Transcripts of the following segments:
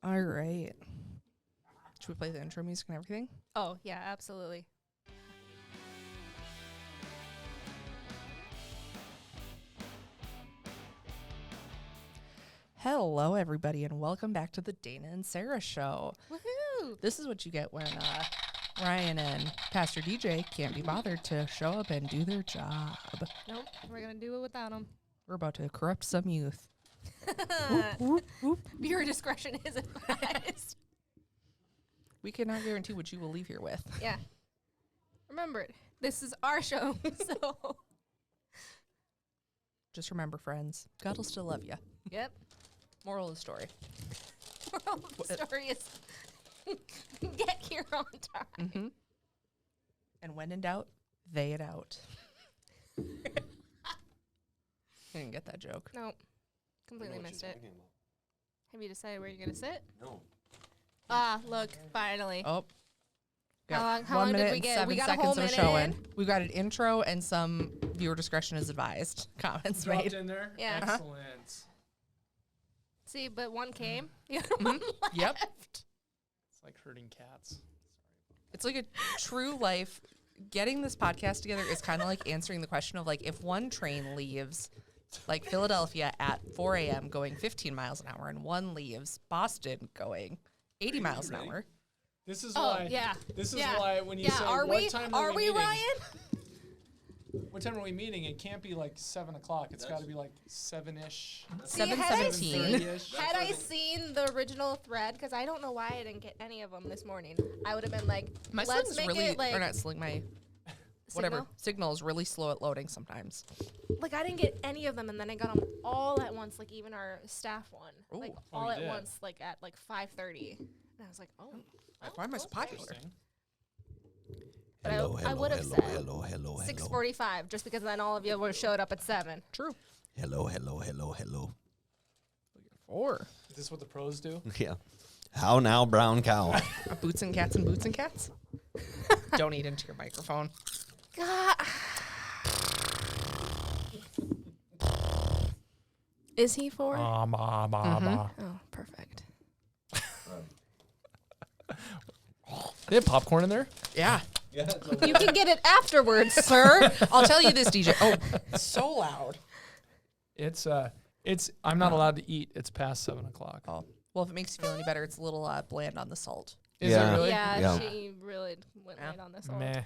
All right. Should we play the intro music and everything? Oh, yeah, absolutely. Hello, everybody, and welcome back to the Dana and Sarah Show. Woohoo! This is what you get when Ryan and Pastor DJ can't be bothered to show up and do their job. Nope, we're going to do it without them. We're about to corrupt some youth. Whoop, whoop, whoop. Viewer discretion is advised. We cannot guarantee what you will leave here with. Yeah. Remember it. This is our show, so. Just remember, friends, God will still love you. Yep. Moral of the story. Moral of the story is get here on time. Mm-hmm. And when in doubt, they it out. I didn't get that joke. Nope. Completely missed it. About. Have you decided where you're going to sit? No. Ah, look, finally. Oh. How Got long 1 did minute we and get? 7 We got a seconds whole of minute showing. in? We've got an intro and some viewer discretion is advised comments Dropped made. in there? Yeah. Excellent. See, but one came. The other one left. Yep. It's like herding cats. It's like a true life. Getting this podcast together is kind of like answering the question of, like, if one train leaves, like, Philadelphia at 4 a.m. going 15 miles an hour and one leaves Boston going 80 miles an hour. This is Oh, why. yeah. This is Yeah. why when you Yeah, say are what we? time Are we, meeting? Ryan? What time are we meeting? It can't be like 7 o'clock. It's got to be like 7-ish. See, had I 7:17. 7:30-ish. Had I seen the original thread, because I don't know why I didn't get any of them this morning, I would have been like, My let's sling's make really, it like or not sling, my whatever signal? signal is really slow at loading sometimes. Like I didn't get any of them, and then I got them all at once. Like even our staff one, like Ooh. Oh, all you at did? once, like at like 5:30. And I was like, oh. Why am I so popular? Interesting. But I would have said 6:45, just because then all of you would have showed up at 7. True. Hello. 4. Is this what the pros do? Yeah. How now, brown cow? Boots and cats and boots and cats. Don't eat into your microphone. God. Is he 4? Oh, perfect. They have popcorn in there? Yeah. You can get it afterwards, sir. I'll tell you this, DJ. Oh, so loud. It's I'm not allowed to eat. It's past 7 o'clock. Oh. Well, if it makes you feel any better, it's a little bland on the salt. Is Yeah. it really? Yeah, Yeah. she really went Yeah. late on this one. Meh.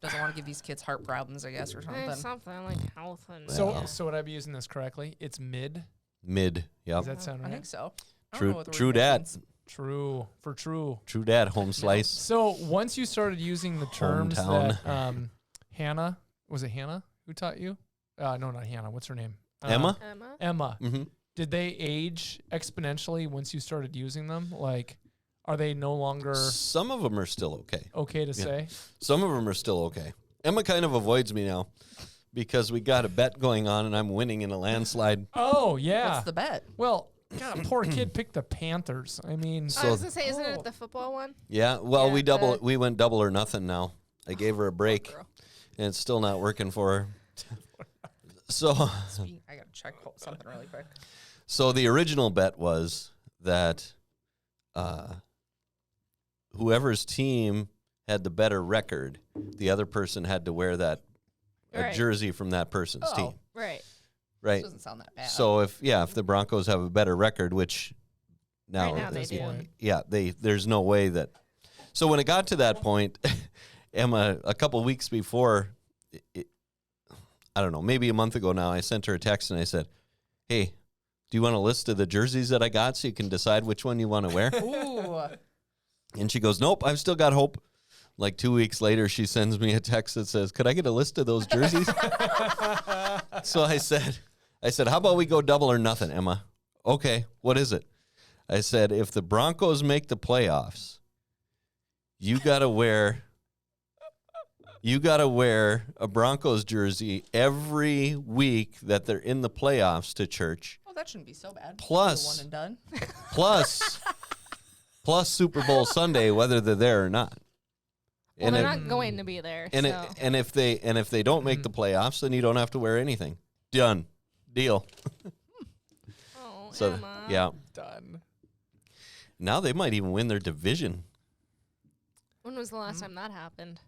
Doesn't want to give these kids heart problems, I guess, or something. Something like health and So would I be using this correctly? It's mid. Mid. Yep. Does that sound I right? think so. I don't True. know what the True word dat. means. True. For true. True dat. Home slice. So once you started using the terms Hometown. that Hannah, was it Hannah who taught you? No, not Hannah. What's her name? Emma. Emma. Mm-hmm. Did they age exponentially once you started using them? Like, are they no longer Some of them are still okay. okay to say? Some of them are still okay. Emma kind of avoids me now because we got a bet going on and I'm winning in a landslide. Oh, yeah. What's the bet? Well, God, poor kid picked the Panthers. I mean, I was gonna say, isn't it the football one? Yeah. Well, Yeah, we went double or nothing now. I gave her a break Girl. and it's still not working for her. So I gotta check something really quick. So the original bet was that whoever's team had the better record, the other person had to wear that Right. jersey from that person's Oh. team, Right. right? This doesn't sound that bad. So if the Broncos have a better record, which now, Right now they this do. point. yeah, there's no way that. So when it got to that point, Emma, a couple weeks before, I don't know, maybe a month ago now, I sent her a text and I said, "Hey, do you want a list of the jerseys that I got so you can decide which one you want to wear?" Ooh. And she goes, "Nope, I've still got hope." Like 2 weeks later, she sends me a text that says, "Could I get a list of those jerseys?" So I said, "How about we go double or nothing, Emma?" "Okay, what is it?" I said, "If the Broncos make the playoffs, you gotta wear a Broncos jersey every week that they're in the playoffs to church. Well, that shouldn't be so bad. Plus- One and done. Plus Super Bowl Sunday, whether they're there or not." Well, they're not going to be there. And so. if they don't make the playoffs, then you don't have to wear anything. Done. Deal. Oh, So Emma. yeah. Done. Now they might even win their division. When was the last time that happened?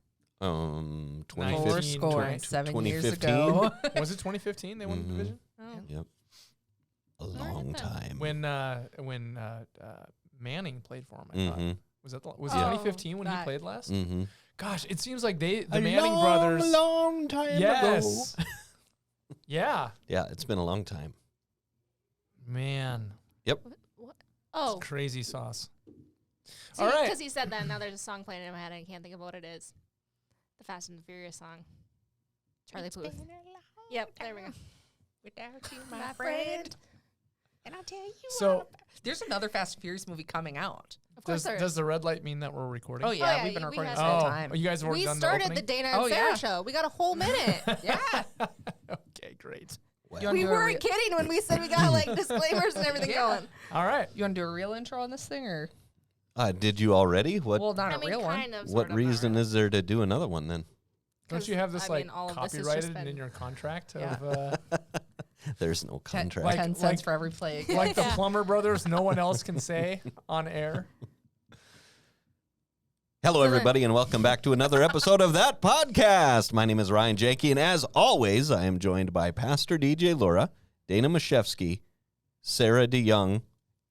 2015. 7 years 2015? ago. Was it 2015 they won the division? Oh. Yep. A long time. When Manning played for him, I thought. Was it 2015 when he played last? Mm-hmm. Gosh, it seems like the Manning brothers. long time Yes. ago. Yeah. Yeah, it's been a long time. Man. Yep. What? Oh, Crazy sauce. see, all right. because he said that, and now there's a song playing in my head, and I can't think of what it is. The Fast and the Furious song. Charlie Puth. Yep, there we go. Without you, my friend. And I'll tell you So, there's another Fast and Furious movie coming out. Of course there does is. the red light mean that we're recording? Oh, yeah. yeah, We've been we recording have- this whole Oh, time. you guys have already We done started the the opening? Dana Oh, and Sarah yeah. show. We got a whole minute. Yeah. Okay, great. Well, We do a weren't re- kidding when we said we got like disclaimers and everything Yeah. going. All right. You want to do a real intro on this thing, or? did you already? What Well, not I a mean, real one. kind of. what sort of, reason not is there to do another one then? Don't you have this I mean, all of this has just copyrighted been- in your contract? Yeah. Of, There's no Ten, contract. Like- 10 cents for every play. like the Plumber Brothers, no one else can say on air. Hello, everybody, and welcome back to another episode of That Podcast. My name is Ryan Janke, and as always, I am joined by Pastor DJ Laura, Dana Mashevsky, Sarah DeYoung,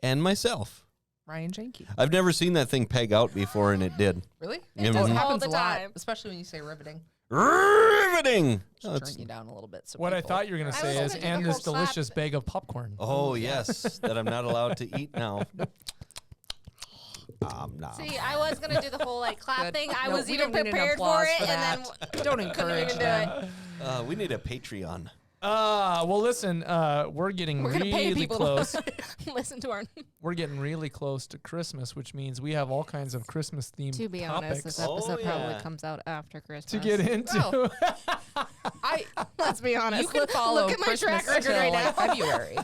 and myself. Ryan Janke. I've never seen that thing peg out before, and it did. Really? It It does all happens the a lot, time. especially when you say riveting. Riveting! Should Oh, it's- turn you down a little bit. So What I people- thought you were going to I say was is, gonna do and the this whole clap delicious thing. bag of popcorn. oh, yes, that I'm not allowed to eat now. No. See, I was gonna do the whole like clap Good. thing. I No, was we even don't need an prepared for applause it, for and that. then Don't couldn't encourage even do that. it. We need a Patreon. Well, listen, we're getting We're gonna pay really people close. to listen to our. We're getting really close to Christmas, which means we have all kinds of Christmas themed To be topics honest, this Oh, episode yeah. probably comes out after Christmas. to get into. Let's be honest. You can follow Look at my Christmas track record till, right like, now. February.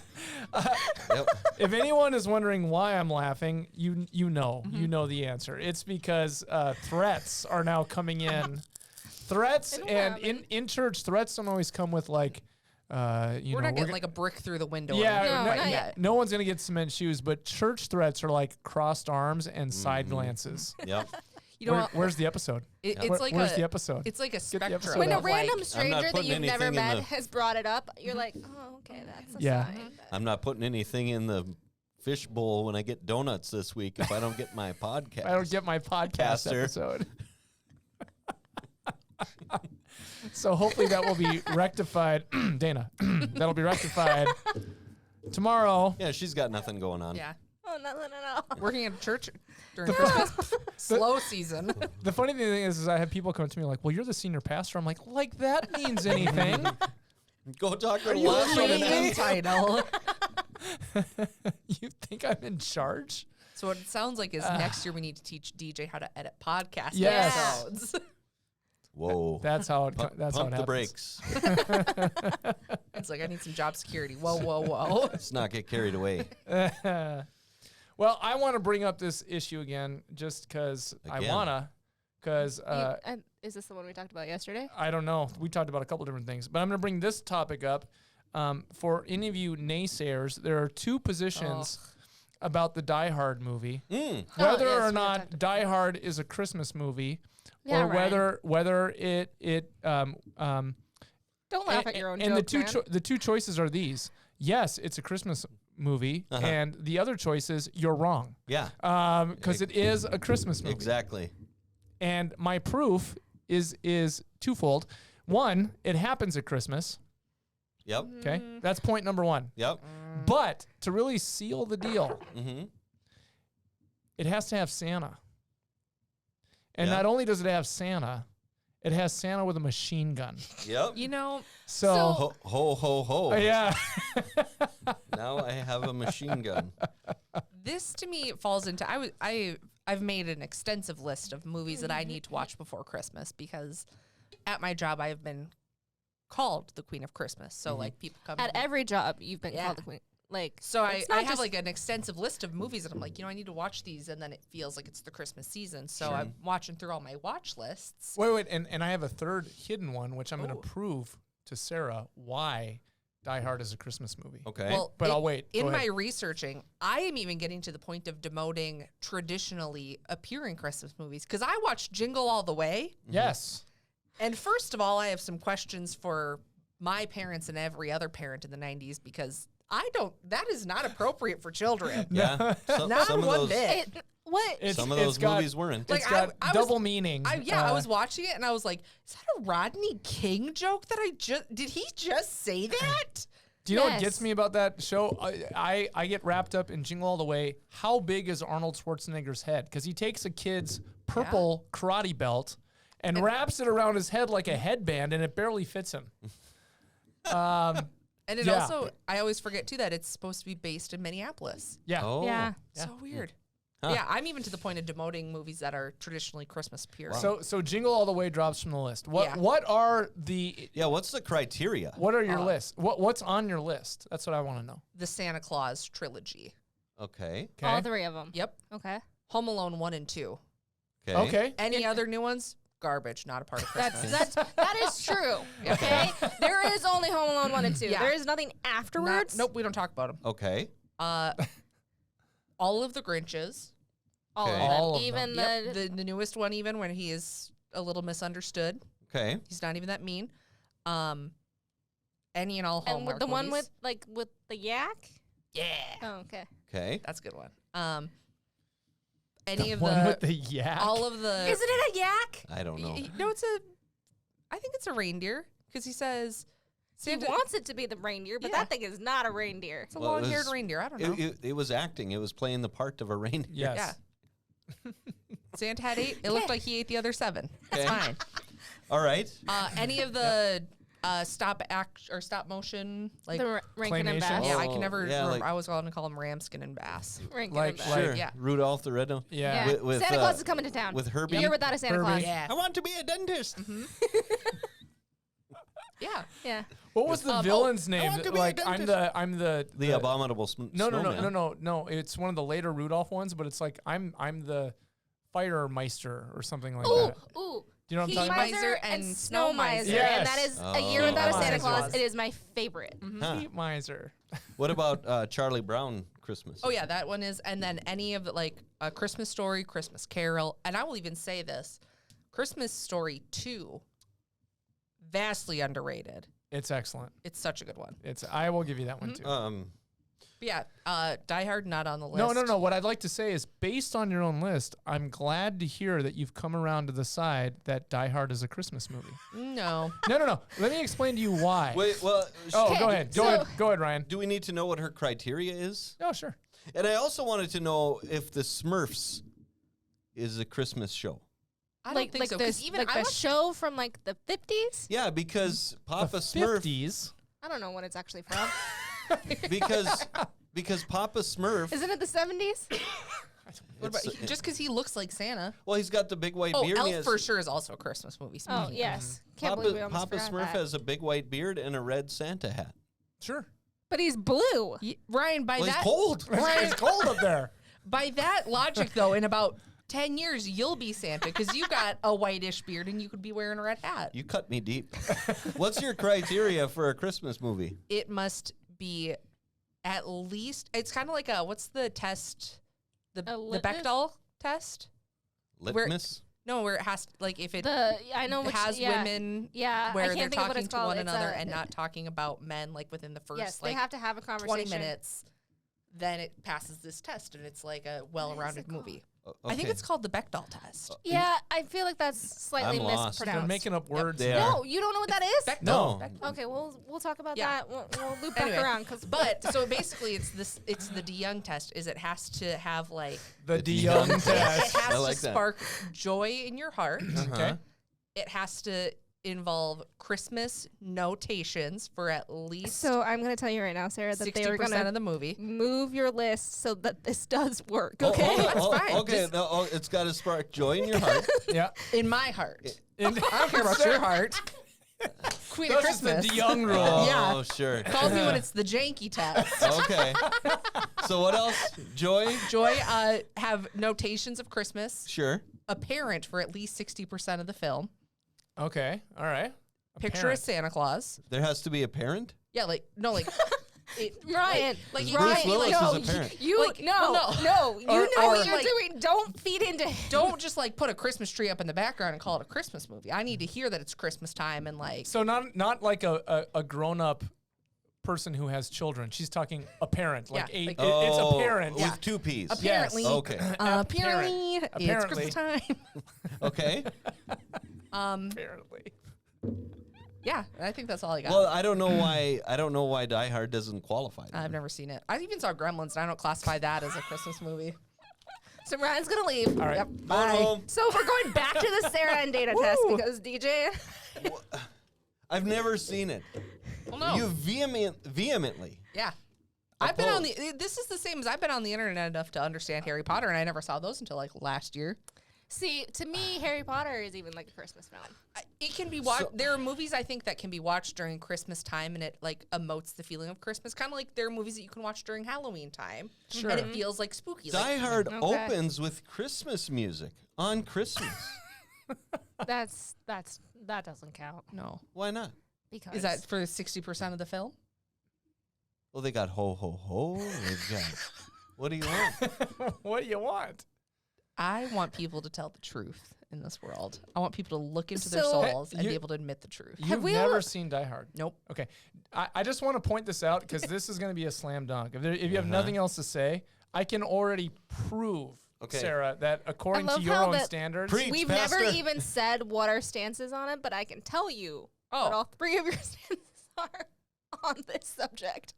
Yep. If anyone is wondering why I'm laughing, you know Mm-hmm. you know the answer. It's because threats are now coming in. Threats They don't and have in church threats don't always come with like We're not getting like a brick through the window. Yeah, or anything no, quite not yet. no one's gonna get cement shoes, but church threats are like crossed arms and side glances. Yep. You know what? Where's the episode? It's like where's a. the episode? It's like a the spectrum. episode When a of, random I'm stranger not that putting you've never anything in met the- has brought it up, you're like, oh, okay, that's a Yeah. sign. I'm not putting anything in the fish bowl when I get donuts this week if I don't get my podcast. I don't get my podcast Caster. episode. So hopefully that will be rectified. Dana, that'll be rectified tomorrow. Yeah, she's got nothing going on. Yeah. Oh, nothing at all. Working at a church during Christmas. Slow season. The funny thing is I have people come to me like, well, you're the senior pastor. I'm like that means anything. Go talk to the you last one kidding and me? ask. Title. You think I'm in charge? So what it sounds like is next year we need to teach DJ how to edit podcast Yes. episodes. Whoa. That's how it. Pump, That's how it pump the happens. brakes. It's like I need some job security. Whoa, whoa, whoa. Let's not get carried away. Well, I want to bring up this issue again, just because I Again. wanna. Because Is this the one we talked about yesterday? I don't know. We talked about a couple different things, but I'm going to bring this topic up. For any of you naysayers, there are two positions about the Die Hard movie. Mm. Whether yes, or we not talked Die Hard is a Christmas movie, Yeah, or Ryan. whether it Don't laugh at your own and joke, man. the two choices are these. Yes, it's a Christmas movie, and the other choice is you're wrong. Yeah, Because it is a Christmas movie. exactly. And my proof is twofold. One, it happens at Christmas. Yep. Okay, that's point number one. Yep. But to really seal the deal, Mm-hmm. it has to have Santa. And Yeah. not only does it have Santa, it has Santa with a machine gun. Yep. You know, So, Ho ho ho ho. yeah. Now I have a machine gun. this to me falls into I've made an extensive list of movies that I need to watch before Christmas because at my job I have been called the Queen of Christmas. So like people come At to me. every job, you've been Yeah. called the queen. Like, So I it's not have just- like an extensive list of movies that I'm like, I need to watch these, and then it feels like it's the Christmas season. So I'm watching through all my watch lists. Wait, and I have a third hidden one, which I'm going Ooh. to prove to Sarah why Die Hard is a Christmas movie. Okay. Well, But I'll wait. In Go my ahead. researching, I am even getting to the point of demoting traditionally appearing Christmas movies because I watched Jingle All the Way. Yes. And first of all, I have some questions for my parents and every other parent in the 90s because that is not appropriate for children. yeah. Not some of one those, bit. What? some of those movies weren't. Like, It's got I was- double meaning. I was watching it and I was like, is that a Rodney King joke that did he just say that? Do you know what Yes. gets me about that show? I get wrapped up in Jingle All the Way. How big is Arnold Schwarzenegger's head? Because he takes a kid's purple karate belt and wraps it around his head like a headband, and it barely fits him. And it Yeah. also, I always forget too that it's supposed to be based in Minneapolis. Yeah. Oh. Yeah. So weird. Huh. Yeah, I'm even to the point of demoting movies that are traditionally Christmas period. So Jingle All the Way drops from the list. What Yeah. what are the Yeah, what's the criteria? what are your lists? What's on your list? That's what I want to know. The Santa Claus trilogy. Okay. Okay. All 3 of them. Yep. Okay. Home Alone 1 and 2. Okay. Okay. Any other new ones? Garbage, not a part of Christmas. That is true. Okay. There is only Home Alone 1 and 2. Yeah. There is nothing afterwards. Nope, we don't talk about them. Okay. All of the Grinches. All Okay. of them. All of Even Yep, the the newest one, even when he is a little misunderstood. Okay. He's not even that mean. Any and all and Hallmark with the one movies. with the yak. Yeah, Oh, okay. Okay. that's a good one. Any of one the with the yak. all of the Isn't it a yak? I don't know. No, I think it's a reindeer because he says Santa. He wants it to be the reindeer, but Yeah. that thing is not a reindeer. It's a Well, it long-haired was- reindeer. I don't know. It was acting. It was playing the part of a reindeer. Yes. Yeah. Santa had 8. It looked like he ate the other 7. That's Okay. fine. All right. Any of the stop motion like The Rankin and Claymation? Bass. yeah, I Oh, can never. yeah, like- I was going to call them Ramskin and Bass. Rankin Like- and Bass. like- Sure. Yeah. Rudolph the Red-Nosed. Yeah. Yeah. With, Santa Claus is coming to town. with Herbie. Year without a Santa Herbie. Claus. Yeah, I want to be a dentist. yeah. Yeah. What was the oh, villain's I name? want to be a Like dentist. I'm the The abominable no, snowman. no. It's one of the later Rudolph ones, but it's like I'm the Firemeister or something like Ooh, that. ooh. Do you know what I'm Heat talking about? Miser and Snow Miser. Yes. And that is A Year Oh. Without a Santa Miser. Claus. It is my favorite. Huh. Heat Miser. What about Charlie Brown Christmas? Oh yeah, that one is. And then any of the like a Christmas Story, Christmas Carol, and I will even say this: Christmas Story 2, vastly underrated. It's excellent. It's such a good one. I will give you that one too. But yeah, Die Hard not on the list. No. What I'd like to say is, based on your own list, I'm glad to hear that you've come around to the side that Die Hard is a Christmas movie. No. No. Let me explain to you why. Wait, well, Oh, Okay, go ahead. Go ahead, Ryan. do we need to know what her criteria is? Oh, sure. And I also wanted to know if the Smurfs is a Christmas show. I don't think so. This, Because even like I the watched show from like the 50s. Yeah, because Papa The Smurf 50s. I don't know when it's actually from. because Papa Smurf. Isn't it the 70s? what about, it's- just because he looks like Santa. Well, he's got the big white Oh, beard. and he Elf has- for sure is also a Christmas movie. Oh, Speaking yes. Can't believe we almost Papa forgot Smurf that. has a big white beard and a red Santa hat. Sure. But he's blue. Ryan, by Well, he's that cold. It's cold up there. by that logic, though, in about 10 years, you'll be Santa because you got a whitish beard and you could be wearing a red hat. You cut me deep. What's your criteria for a Christmas movie? It must be at least. It's kind of like what's the test? The litmus? Bechdel test? Litmus? No, where it has like if it I know which has yeah. women Yeah, I where can't they're think of what talking it's to called. one It's another a- and not talking about men like within the first Yes, like they have to have a conversation. 20 minutes, then it passes this test and it's like a well-rounded movie. I think Okay. it's called the Bechdel test. Yeah, I feel like that's slightly I'm lost. They're mispronounced. making up words. They now. are. No, you don't know what that is? Bechdel. No. Bechdel. Okay, we'll talk about Yeah. that. We'll loop Anyway, back around. But so basically, it's the DeYoung test. Is it has to have like The The DeYoung DeYoung it test. I has like to that. spark joy in your heart. Okay. It has to involve Christmas notations for at least So I'm going to tell you right now, Sarah, that they are 60% going of to the movie. move your list so that this does work. Oh, Okay. That's fine. Okay, Just- no, it's got to spark joy in your heart. Yeah. In my heart, And I don't care about your heart. Queen of That's just the Christmas. DeYoung rule. Yeah. Oh, sure. Call me when it's the janky test. Okay. So what else? Joy? Joy, have notations of Christmas. Sure. Apparent for at least 60% of the film. Okay. All right. Picture Parent. of Santa Claus. There has to be a parent? Yeah, like no, like Ryan, like Bruce Ryan, Willis like, is a parent. You Like, no, well, no, you Or- know or what you're like- doing. Don't feed into him. don't just like put a Christmas tree up in the background and call it a Christmas movie. I need to hear that it's Christmas time and like So not like a grown up person who has children. She's talking a parent, like Yeah, a like- it's a parent. with 2 P's. apparently, Okay. apparently, it's Apparently. Christmas time. Okay. Apparently. Yeah, I think that's all I got. Well, I don't know why Die Hard doesn't qualify. I've never seen it. I even saw Gremlins, and I don't classify that as a Christmas movie. So Ryan's gonna leave. All right. Yep. Go Bye. home. So we're going back to the Sarah and Dana test because DJ. I've never seen it. Well, no. You vehemently. Yeah. I've been on Opposed. this is the same as I've been on the internet enough to understand Harry Potter, and I never saw those until like last year. See, to me, Harry Potter is even like a Christmas film. It can be watched. There are movies I think that can be watched during Christmas time, and it like emotes the feeling of Christmas. Kind of like there are movies that you can watch during Halloween time, and it feels like spooky. Die Hard Okay. opens with Christmas music on Christmas. That doesn't count No, Why not? because is that for 60% of the film? Well, they got ho ho ho. They've got. What do you want? What do you want? I want people to tell the truth in this world. I want people to look into their So- souls and You- be able to admit the truth. You've we never all- seen Die Hard. Nope. Okay. I just want to point this out because this is going to be a slam dunk. If you have nothing else to say, I can already prove, Okay. Sarah, that according I to love your how own that- standards, Preach, we've Pastor. never even said what our stance is on it, but I can tell you what all three of your stances are on this subject.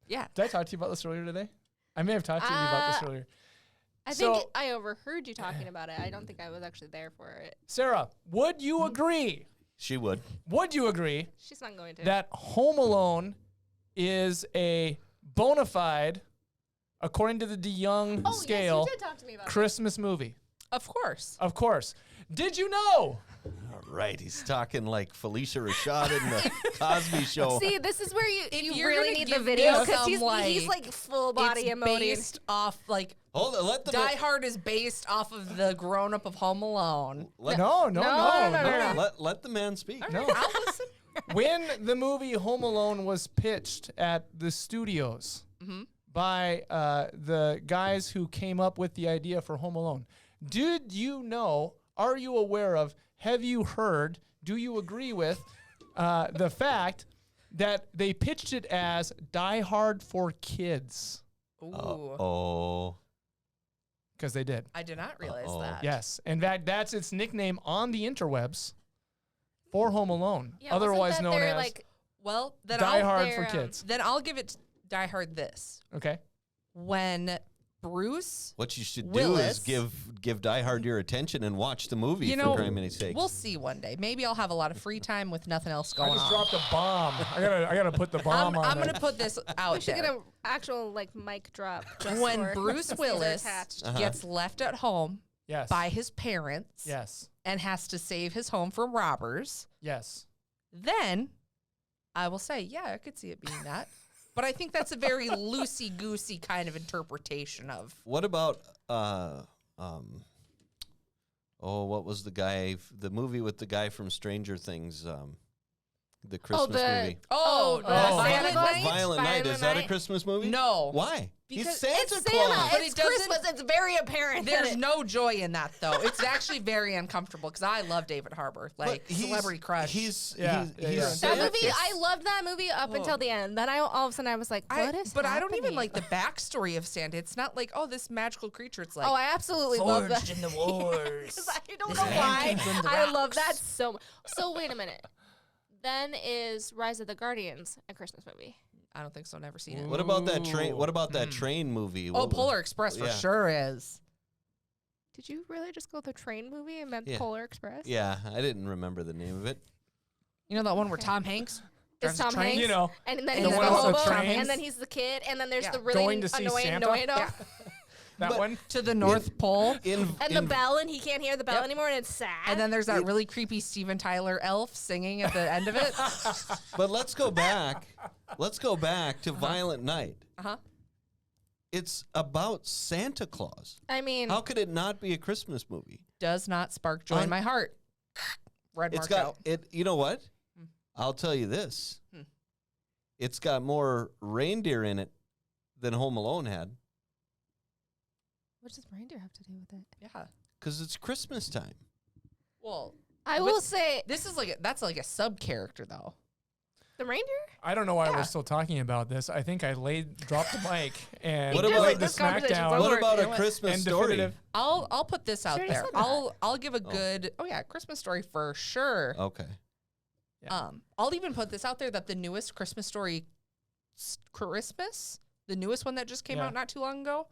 Yeah. did I talk to you about this earlier today? I may have talked to you about this earlier. I think So- I overheard you talking about it. I don't think I was actually there for it. Sarah, would you agree? She would. Would you agree She's not going to. that Home Alone is a bona fide, according to the DeYoung scale, yes, you did talk to me about Christmas movie? Of course. Of course. Did you know? All right, he's talking like Felicia Rashad in the Cosby Show. See, this is where you you're really gonna need give the video me because some, he's like full body it's emoting. based off like Hold on, let the Die Hard is based off of the grown up of Home Alone. let, No. let the man speak. No. I'll listen. When the movie Home Alone was pitched at the studios by the guys who came up with the idea for Home Alone, did you know, are you aware of, have you heard, do you agree with the fact that they pitched it as Die Hard for Kids? Ooh. Oh. Because they did. I did not realize Uh-oh. that. Yes. In fact, that's its nickname on the interwebs for Home Alone, Yeah, otherwise wasn't that known their, as like Well, then Die I'll Hard their, for Kids. then I'll give it Die Hard this. Okay. When Bruce, What you should Willis. do is give Die Hard your attention and watch the movie you for know, Grammy's sake. we'll see one day. Maybe I'll have a lot of free time with nothing else I going just on. dropped a bomb. I gotta put the bomb on I'm there. gonna put this out we should there. get an actual like mic drop. Just When for Bruce Caesar Willis attached. gets left at home Yes. by his parents Yes. and has to save his home from robbers, Yes. then I will say, yeah, I could see it being that. But I think that's a very loosey-goosey kind of interpretation of. What about what was the movie with the guy from Stranger Things, the Christmas movie? Violent Night? Violent Night. Is that a Night. Christmas movie? No. Why? Because He's Santa It's Claus. Santa. But It's it doesn't- Christmas. It's very apparent. that There's it- no joy in that, though. It's actually very uncomfortable because I love David Harbour, like But he's- celebrity crush. He's Yeah, he's yeah, yeah. that Santa. movie. I loved that movie up until the end. Then all of a sudden I was like, what is but I don't even happening? like the backstory of Santa. It's not like, oh, this magical creature. It's like, Oh, I absolutely love that. forged in the wars. 'Cause I don't know why. I love that so much. So wait a minute. Then is Rise of the Guardians a Christmas movie? I don't think so. Never seen it. What about that train? What about that train movie? Oh, What was- Polar Express for Yeah. sure is. Did you really just go the train movie and meant Yeah. Polar Express? Yeah, I didn't remember the name of it. You know that one where Tom Hanks It's drives a Tom train? Hanks. You know, And then The he's the one with the hobo, trains? and then he's the kid, and then there's Yeah. the really Going to see annoying Santa? Noito. Yeah. that But- one. To the North Pole. And the bell, and he can't hear the bell Yep. anymore, and it's sad. And then there's that really creepy Steven Tyler elf singing at the end of it. But let's go back. Let's go back to Violent Night. Uh-huh. It's about Santa Claus. I mean, How could it not be a Christmas movie? Does not spark joy in my heart. Red It's mark got out. it. You know what? I'll tell you this. it's got more reindeer in it than Home Alone had. What does reindeer have to do with it? Yeah. Because it's Christmas time. Well, I will say this is that's like a sub character though. the reindeer. I don't know why Yeah. we're still talking about this. I think I dropped the mic and What played about the this conversation's SmackDown. over. What about you A know what? Christmas and Story? definitive. I'll put this out already there. said that. I'll give a good Christmas Story for sure. Okay. Yeah. I'll even put this out there that the newest Christmas Story Christmas, the newest one that just came Yeah. out not too long ago.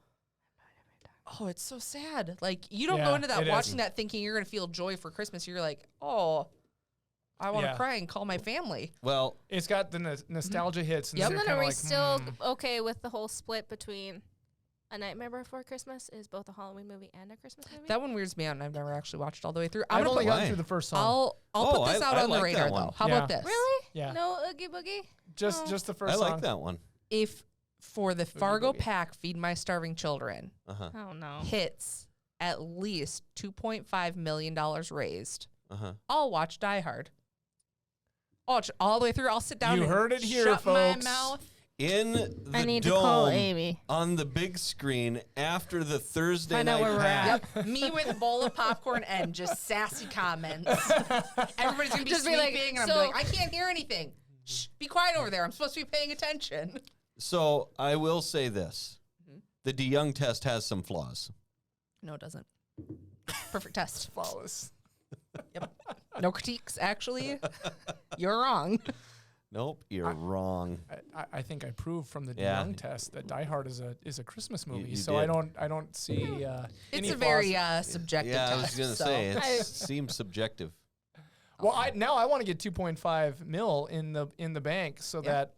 Oh, it's so sad. Like you don't Yeah, go into that it watching is. that thinking you're gonna feel joy for Christmas. You're like, oh, I want to Yeah. cry and call my family. Well, It's got the nostalgia hits. And Yep. you're So then kinda are we like, still hmm. okay with the whole split between A Nightmare Before Christmas is both a Halloween movie and a Christmas movie? That one weirds me out, and I've never actually watched it all the way through. I've I'm only gonna Why? gotten through the first song. I'll Oh, put this out I on the like that radar one. though. How Yeah. about this? Really? Yeah. No Oogie Boogie? Just the first I song. like that one. If for the Fargo boogie. pack, Feed My Starving Children Uh-huh. Oh no. hits at least $2.5 million raised, Uh-huh. I'll watch Die Hard. I'll watch it all the way through. I'll sit down You and heard it here, shut my folks. mouth. In the I need to call dome Amy. on the big screen after the Thursday Find out night where we're pack. at. Yep, me with a bowl of popcorn and just sassy comments. Everybody's gonna be Just be like, sleeping, and I'm so- like, I can't hear anything. Shh, be quiet over there. I'm supposed to be paying attention. So I will say this. Mhm. The DeYoung test has some flaws. No, it doesn't. Perfect test. Flawless. No critiques, actually. You're wrong. Nope, you're wrong. I think I proved from the Yeah. DeYoung test that Die Hard is a Christmas movie. you so did. I don't see any It's a flaws. very subjective Yeah, I test. was gonna so. say it seems subjective. Well, now I want to get 2.5 mil in the bank so Yeah. that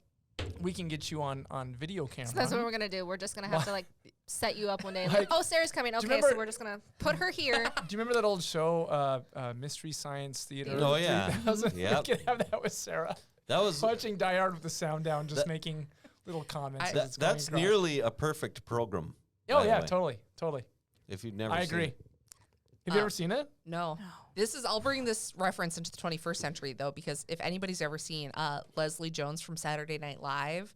we can get you on video camera. So that's what we're gonna do. We're just gonna have to like set you up one day. Like- Like, oh, Sarah's coming. Okay, remember- so we're just gonna put her here. Do you remember that old show, Mystery Science Theater? Oh, yeah. 3000? Yep. We could have that with Sarah. That was Watching Die Hard with the sound down, just That- making little comments. as that, it's going that's across. nearly a perfect program. Oh, by the yeah, way, totally. If you've never I seen agree. it. Have you ever seen it? No. I'll bring this reference into the 21st century, though, because if anybody's ever seen Leslie Jones from Saturday Night Live,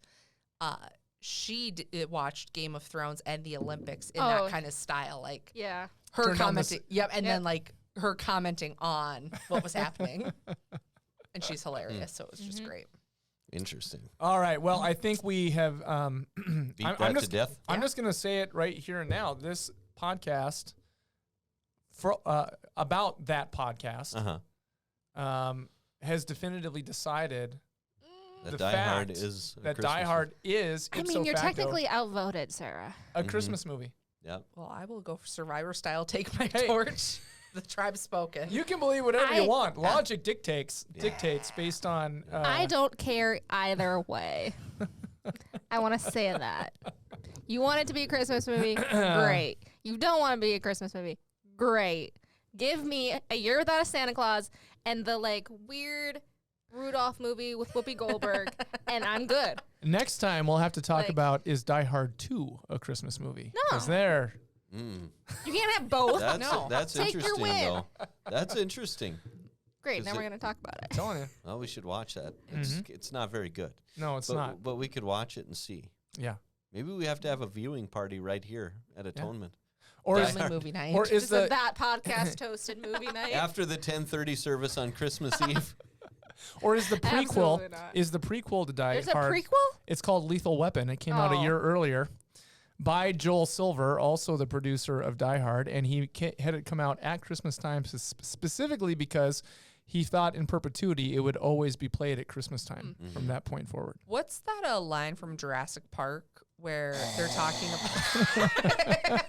she watched Game of Thrones and the Olympics in that Oh. kind of style. Like Yeah. her Turned on this- commenting. Yep. And Yep. then like her commenting on what was happening. And she's hilarious. So it was just great. Interesting. All right. Well, I think we have. Beat I'm that just, to death. I'm Yeah. just going to say it right here and now. This podcast, about that podcast, Uh-huh. has definitively decided That the Die Hard fact is a that Christmas Die Hard is, I ipso mean, you're facto, technically outvoted, Sarah. a Christmas movie. Yep. Well, I will go for Survivor style. Take my Hey. torch. The tribe's spoken. You can believe whatever you I- want. Logic dictates based on. I don't care either way. I want to say that. You want it to be a Christmas movie? Great. You don't want to be a Christmas movie? Great. Give me A Year Without a Santa Claus and the like weird Rudolph movie with Whoopi Goldberg, and I'm good. Next time we'll have to talk Like- about is Die Hard 2 a Christmas movie? No. Because there. Mm. You can't have both. That's no. that's Take your interesting win. though. That's interesting. Great. Is Now it- we're gonna talk about it. I'm telling you. Well, we should watch that. Mm-hmm. It's not very good. No, it's but, not. But we could watch it and see. Yeah. Maybe we have to have a viewing party right here at Atonement. Or Die is, Family movie night. or is Just a the that podcast hosted movie night. After the 10:30 service on Christmas Eve. or is the prequel Absolutely not. is the prequel to Die There's a Hard? prequel? It's called Lethal Weapon. It came out a Oh. year earlier by Joel Silver, also the producer of Die Hard, and he had it come out at Christmas time specifically because he thought in perpetuity it would always be played at Christmas time from that point forward. What's that line from Jurassic Park where they're talking about?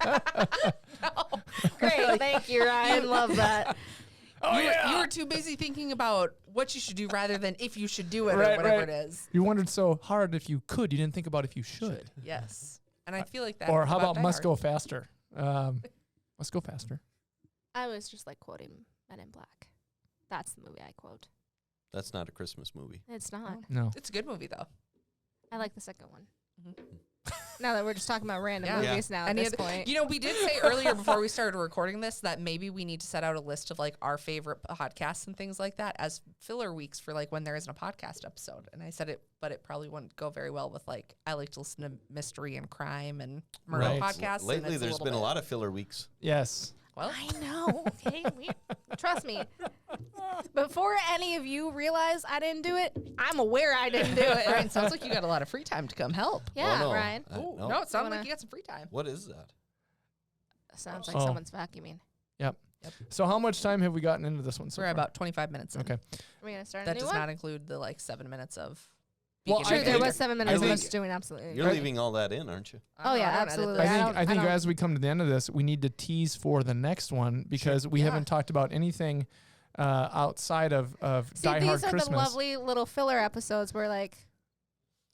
No. Great. Thank you, Ryan. Love that. You were too busy thinking about what you should do rather than if you should do it Right, or whatever right. it is. You wondered so hard if you could, you didn't think about if you should. Yes. And I feel like that. Or how about Die Must Hard. Go Faster? Must Go Faster. I was just like quoting Men in Black. That's the movie I quote. That's not a Christmas movie. It's not. No. It's a good movie though. I like the second one. Now that we're just talking about random Yeah. movies now at Any this other- point. You know, we did say earlier before we started recording this that maybe we need to set out a list of like our favorite podcasts and things like that as filler weeks for like when there isn't a podcast episode. And I said it, but it probably wouldn't go very well with like I like to listen to mystery and crime and murder Right. podcasts. and Lately, it's there's little been a bit- lot of filler weeks. Yes. Well, I know. Okay, trust me. Before any of you realize I didn't do it, I'm aware I didn't do it. Ryan, sounds like you got a lot of free time to come help. Yeah, Oh, no. Ryan. Ooh, no. no, it sounded Wanna- like you got some free time. What is that? Sounds like Oh. someone's vacuuming. Yep. Yep. So how much time have we gotten into this one so We're far? about 25 minutes in. Okay. Are we gonna start a That new does one? not include the like 7 minutes of. Well, beginning I True, there think- was 7 minutes of think- us doing absolutely. You're leaving all that in, aren't you? Oh, yeah, I don't edit absolutely. this. I think don't- as we come to the end of this, we need to tease for the next one because we Yeah. haven't talked about anything outside of See, Die Hard these are Christmas. the lovely little filler episodes where like,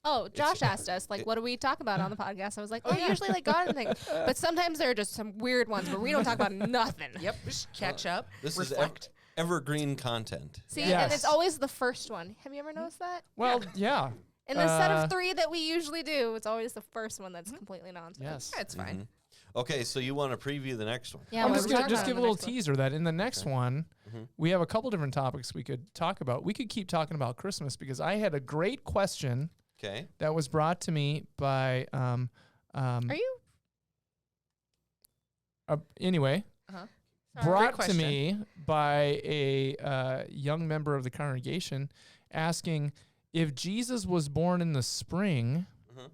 oh, Josh asked us, like, what do we talk about on the podcast? I was like, oh, usually like God and things. But sometimes there are just some weird ones where we don't talk about nothing. Yep. Just catch up. This reflect. is evergreen content. See, Yes. and it's always the first one. Have you ever noticed that? Well, yeah. In the set Uh, of 3 that we usually do, it's always the first one that's completely nonsense. Yes. Yeah, it's fine. Mhm. Okay, so you want to preview the next one? Yeah, I'm what just are we gonna talking just about give a in the little next one? teaser that in the next one, Mhm. we have a couple different topics we could talk about. We could keep talking about Christmas because I had a great question Okay. that was brought to me by Are you? anyway, Sorry. brought Great to question. me by a young member of the congregation asking if Jesus was born in the spring, Mhm.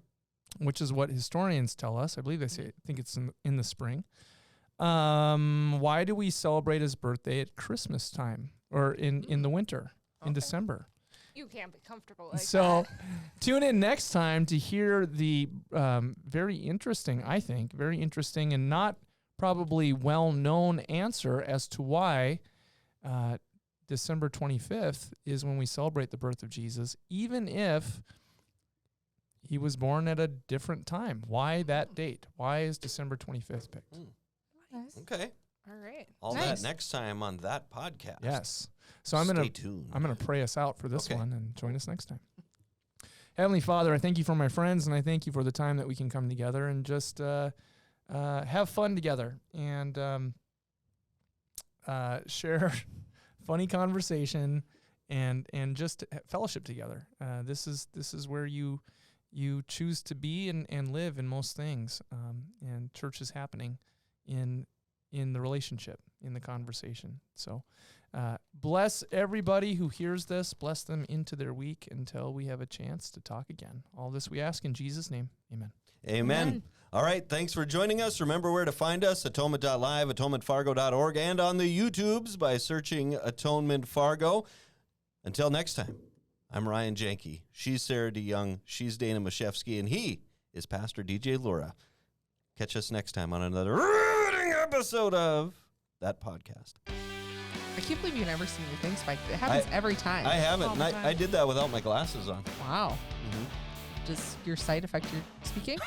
which is what historians tell us. I believe they say think it's in the spring. Why do we celebrate his birthday at Christmas time or in the winter in Okay. December? You can't be comfortable like So that. tune in next time to hear the very interesting and not probably well-known answer as to why December 25th is when we celebrate the birth of Jesus, even if he was born at a different time. Why that date? Why is December 25th picked? Nice. Okay. All right. All Nice. that next time on that podcast. Yes. So Stay tuned. I'm gonna pray us out for this Okay. one and join us next time. Heavenly Father, I thank you for my friends and I thank you for the time that we can come together and just have fun together and share funny conversation and just fellowship together. This is where you choose to be and live in most things. And church is happening in the relationship, in the conversation. So bless everybody who hears this. Bless them into their week until we have a chance to talk again. All this we ask in Jesus' name. Amen. Amen. Amen. All right. Thanks for joining us. Remember where to find us, atonement.live, atonementfargo.org, and on the YouTubes by searching Atonement Fargo. Until next time, I'm Ryan Janke. She's Sarah DeYoung. She's Dana Mashevsky. And he is Pastor DJ Laura. Catch us next time on another riveting episode of that podcast. I can't believe you've never seen your thing spiked. It happens every time. I haven't. All And the I time. did that without my glasses on. Wow. Mhm. Does your sight affect your speaking?